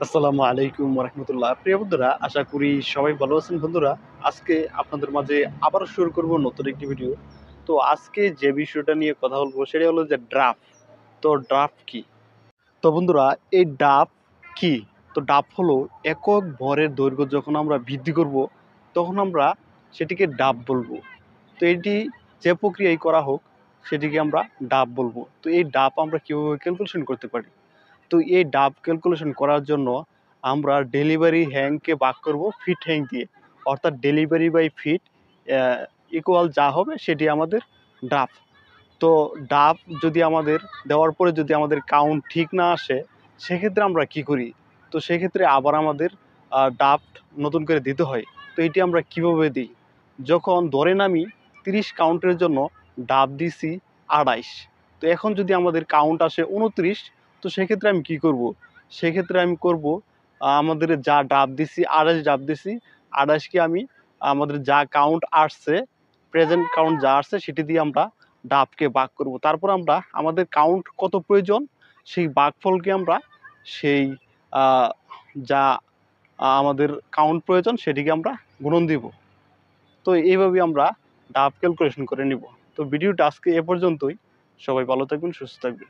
আসসালামু আলাইকুম রহমতুল্লাহ। প্রিয় বন্ধুরা, আশা করি সবাই ভালো আছেন। বন্ধুরা, আজকে আপনাদের মাঝে আবারও শুরু করব নতুন একটি ভিডিও। তো আজকে যে বিষয়টা নিয়ে কথা বলবো সেটা হলো যে ড্রাফট। তো ড্রাফট কি? তো বন্ধুরা, এই ডাব কি? তো ডাব হলো একক ভরের দৈর্ঘ্য যখন আমরা বৃদ্ধি করব তখন আমরা সেটিকে ডাব বলবো। তো এটি যে প্রক্রিয়ায় করা হোক সেটিকে আমরা ডাব বলবো। তো এই ডাব আমরা কীভাবে ক্যালকুলেশন করতে পারি? তো এই ডাব ক্যালকুলেশন করার জন্য আমরা ডেলিভারি হ্যাংকে ভাগ করব ফিট হ্যাং দিয়ে, অর্থাৎ ডেলিভারি বাই ফিট ইকুয়াল যা হবে সেটি আমাদের ডাব। তো ডাব যদি আমাদের দেওয়ার পরে যদি আমাদের কাউন্ট ঠিক না আসে সেক্ষেত্রে আমরা কি করি? তো সেক্ষেত্রে আবার আমাদের ডাব নতুন করে দিতে হয়। তো এটি আমরা কিভাবে দিই? যখন ধরেন আমি 30 কাউন্টের জন্য ডাব দিছি 28, তো এখন যদি আমাদের কাউন্ট আসে 29, তো সেক্ষেত্রে আমি কি করব? সেক্ষেত্রে আমি করব আমাদের যা ডাব দিছি 28 ডাব দিছি, 28কে আমি আমাদের যা কাউন্ট আসছে, প্রেজেন্ট কাউন্ট যা আসছে সেটি দিয়ে আমরা ডাবকে ভাগ করব। তারপর আমরা আমাদের কাউন্ট কত প্রয়োজন সেই ভাগফলকে আমরা সেই যা আমাদের কাউন্ট প্রয়োজন সেটিকে আমরা গুণন দিব। তো এইভাবে আমরা ডাব ক্যালকুলেশন করে নিব। তো ভিডিওটা আজকে এ পর্যন্তই। সবাই ভালো থাকবেন, সুস্থ থাকবেন।